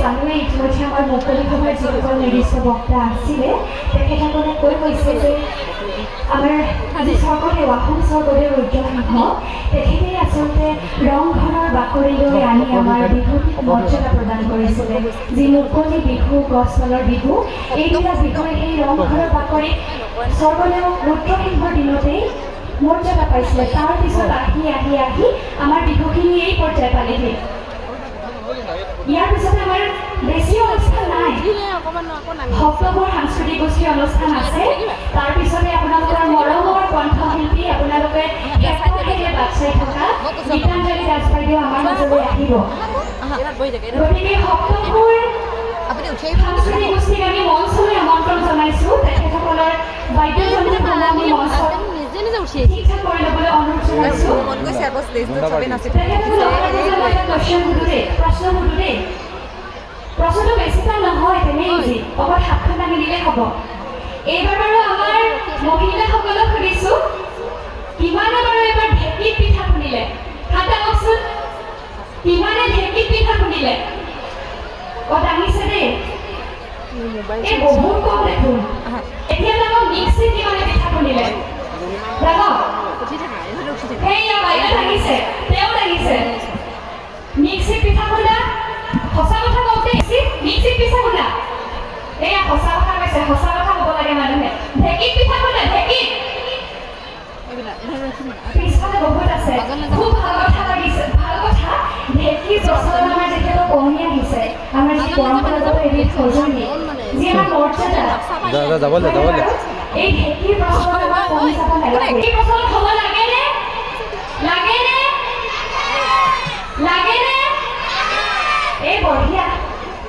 জানুৱে ইতিমধ্যে আমাৰ মুকলি সভাৰ যিসকল নিৰ্দিষ্ট বক্তা আছিলে তেখেতসকলে কৈ কৈছে যে আমাৰ যি স্বৰ্গদেউ অসম স্বৰ্গদেউ ৰুদ্ৰসিংহ তেখেতে আচলতে ৰংঘৰৰ বাকৰিলৈ আনি আমাৰ বিহুটিক মৰ্যাদা প্ৰদান কৰিছিলে। যি মুকলি বিহু গছতলৰ বিহু এইবিলাক বিহুৱে সেই ৰংঘৰৰ বাকৰিত স্বৰ্গদেউ ৰুদ্ৰসিংহৰ দিনতেই মৰ্যাদা পাইছিলে। তাৰপিছত আহি আহি আহি আমাৰ বিহুখিনি এই পৰ্যায় পালেহি। ইয়াৰ পিছতে আমাৰ বেছি অনুষ্ঠান নাই, সপ্তমৰ সাংস্কৃতিক গোষ্ঠীৰ অনুষ্ঠান আছে। তাৰপিছতে আপোনালোকৰ মৰমৰ কণ্ঠশিল্পী আপোনালোকে হেঁপাহেৰে বাট চাই থকা গীতাঞ্জলি দাস বাইদেউ আমাৰ মাজলৈ আহিব। গতিকে সপ্তমৰ সাংস্কৃতিক গোষ্ঠীক আমি মঞ্চলৈ আমন্ত্ৰণ জনাইছোঁ। তেখেতসকলৰ বাদ্যযন্ত্ৰ আমি মঞ্চত ঠিক-ঠাক কৰি ল'বলৈ অনুৰোধ জনাইছোঁ। প্ৰশ্নটো বেছি টান নহয়, তেনেই ইজি, অকল হাতখন দাঙি দিলেই হ'ব। এইবাৰ বাৰু আমাৰ মহিলাসকলক সুধিছোঁ কিমানে বাৰু এইবাৰ ঢেঁকীত পিঠা খুন্দিলে? হাত দাঙকচোন। কিমানে ঢেঁকীত পিঠা খুন্দিলে? দাঙিছে দেই, এই বহুত কম দেখোন। এতিয়া দাঙক মিক্সিত কিমানে পিঠা খুন্দিলে? দাঙক। সেইয়া বাইদেউ দাঙিছে, তেওঁ দাঙিছে। মিক্সিত পিঠা খুন্দা, সঁচা কথা কওঁতে মিক্সিত পিঠা খুন্দা, এয়া সঁচা কথা কৈছে, সঁচা কথা ক'ব লাগে মানুহে। ঢেঁকীত পিঠা খুন্দা, ঢেঁকীত। পিছফালে বহুত আছে, খুব ভাল কথা লাগিছে, ভাল কথা। ঢেঁকীৰ প্ৰচলন আমাৰ যিহেতু কমি আহিছে, আমাৰ যি পৰম্পৰাগত এবিধ সঁজুলি, যি আমাৰ মৰ্যাদা, এই ঢেঁকীৰ প্ৰচলন আমাৰ কমি যাব নালাগে। ঢেঁকীৰ প্ৰচলন হ'ব লাগেনে? লাগেনে? লাগেনে? এই বঢ়িয়া,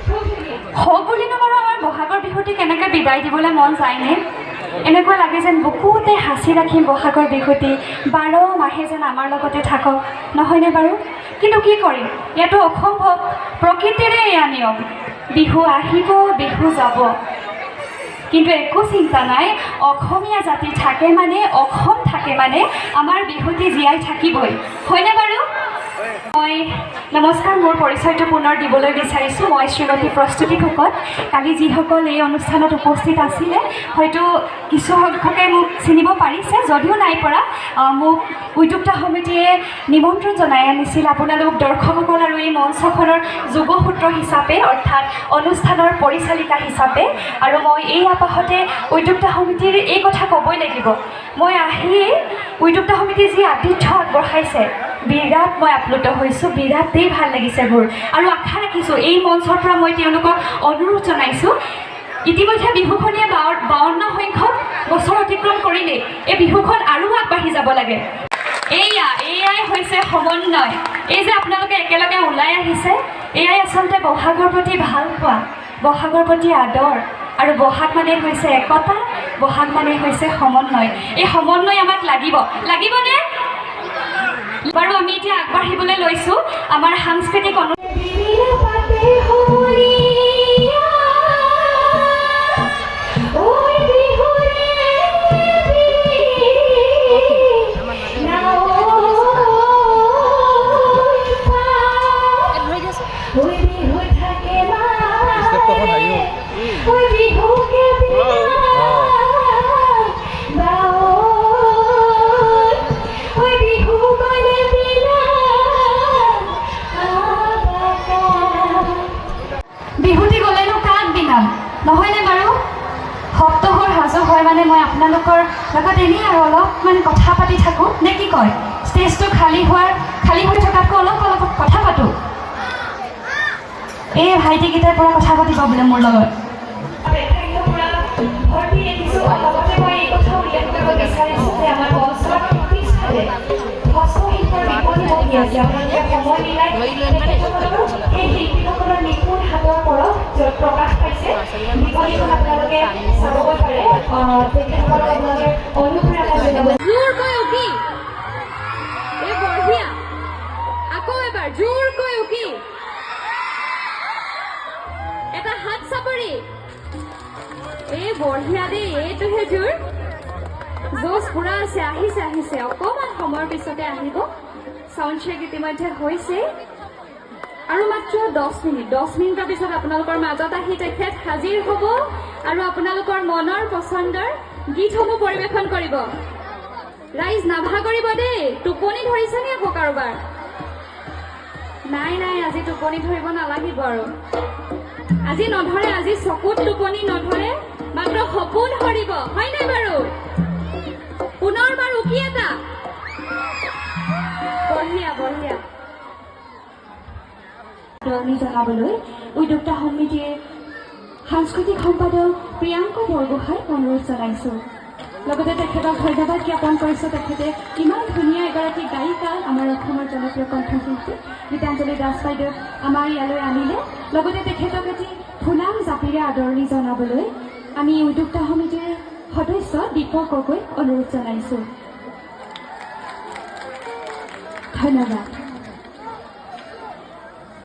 খুব ধুনীয়া। হওক বুলিনো বাৰু আমাৰ বহাগৰ বিহুটি কেনেকৈ বিদায় দিবলৈ মন যায়নে? এনেকুৱা লাগে যেন বুকুতে সাঁচি ৰাখিম বহাগৰ বিহুটি, 12 মাহে যেন আমাৰ লগতে থাকক, নহয়নে বাৰু? কিন্তু কি কৰিম, ইয়াতো অসম্ভৱ, প্ৰকৃতিৰে এয়া নিয়ম। বিহু আহিব, বিহু যাব, কিন্তু একো চিন্তা নাই। অসমীয়া জাতি থাকে মানে, অসম থাকে মানে আমাৰ বিহুটি জীয়াই থাকিবই, হয়নে বাৰু? মই নমস্কাৰ, মোৰ পৰিচয়টো পুনৰ দিবলৈ বিচাৰিছোঁ। মই শ্ৰীমতী প্ৰস্তুতি ফুকন। কালি যিসকল এই অনুষ্ঠানত উপস্থিত আছিলে হয়তো কিছু সংখ্যকে মোক চিনিব পাৰিছে, যদিও নাই পৰা। মোক উদ্যোক্তা সমিতিয়ে নিমন্ত্ৰণ জনাই আনিছিল আপোনালোক দৰ্শকসকল আৰু এই মঞ্চখনৰ যোগসূত্ৰ হিচাপে, অৰ্থাৎ অনুষ্ঠানৰ পৰিচালিকা হিচাপে। আৰু মই এই আপাহতে উদ্যোক্তা সমিতিৰ এই কথা ক'বই লাগিব, মই আহি উদ্যোক্তা সমিতিয়ে যি আতিথ্য আগবঢ়াইছে বিৰাট মই আপ্লুত হৈছোঁ, বিৰাটেই ভাল লাগিছে মোৰ। আৰু আশা ৰাখিছোঁ এই মঞ্চৰ পৰা মই তেওঁলোকক অনুৰোধ জনাইছোঁ, ইতিমধ্যে বিহুখনে 52 সংখ্যক বছৰ অতিক্ৰম কৰিলে, এই বিহুখন আৰু আগবাঢ়ি যাব লাগে। এয়াই হৈছে সমন্বয়। এই যে আপোনালোকে একেলগে ওলাই আহিছে, এয়াই আচলতে বহাগৰ প্ৰতি ভাল পোৱা, বহাগৰ প্ৰতি আদৰ। আৰু বহাগ মানে হৈছে একতা, বহাগ মানে হৈছে সমন্বয়। এই সমন্বয় আমাক লাগিব, লাগিবনে? বাৰু আমি এতিয়া আগবাঢ়িবলৈ লৈছোঁ আমাৰ সাংস্কৃতিক নহয়নে বাৰু? সপ্তাহৰ সাজু হয় মানে মই আপোনালোকৰ লগত এনেই আৰু অলপমান কথা পাতি থাকোঁ, নে কি কয়? ষ্টেজটো খালী হৈ থকাতকৈ অলপ কথা পাতোঁ। এই ভাইটিকেইটাৰ পৰা কথা পাতিব বোলে মোৰ লগত। নিপুণ হাতৰ পৰশ য'ত প্ৰকাশ পাইছে, বিপণীখন আপোনালোকে চাব পাৰে। তেখেতসকলক আপোনালোকে অনুপ্ৰেৰণা জনাব। জোৰকৈ উকি, এই বঢ়িয়া, আকৌ এবাৰ জোৰকৈ উকি, এটা হাত চাপৰি, এই বঢ়িয়া দেই, এইটোহে জোৰ। জোচ পুৰা আছে, আহিছে অকণমান সময়ৰ পিছতে আহিব। চাউণ্ড চেক ইতিমধ্যে হৈছে। আৰু মাত্ৰ 10 মিনিটৰ পিছত আপোনালোকৰ মাজত আহি তেখেত হাজিৰ হ'ব আৰু আপোনালোকৰ মনৰ পচন্দৰ গীতসমূহ পৰিৱেশন কৰিব। ৰাইজ নাভাগৰিব দেই, টোপনি ধৰিছেনে আকৌ কাৰোবাৰ? নাই আজি টোপনি ধৰিব নালাগিব আৰু। আজি নধৰে, আজি চকুত টোপনি নধৰে, মাত্ৰ সপোন সৰিব, হয় নাই বাৰু? পুনৰবাৰ উকি এটা। বঢ়িয়া। আদৰণি জনাবলৈ উদ্যোক্তা সমিতিৰ সাংস্কৃতিক সম্পাদক প্ৰিয়াংক বৰগোহাঁইক অনুৰোধ জনাইছোঁ। লগতে তেখেতক ধন্যবাদ জ্ঞাপন কৰিছোঁ। তেখেতে ইমান ধুনীয়া এগৰাকী গায়িকা, আমাৰ অসমৰ জনপ্ৰিয় কণ্ঠশিল্পী গীতাঞ্জলি দাস বাইদেউক আমাৰ ইয়ালৈ আনিলে। লগতে তেখেতক এটি ফুলাম জাপিৰে আদৰণি জনাবলৈ আমি উদ্যোক্তা সমিতিৰ সদস্য দীপক গগৈক অনুৰোধ জনাইছোঁ। ধন্যবাদ।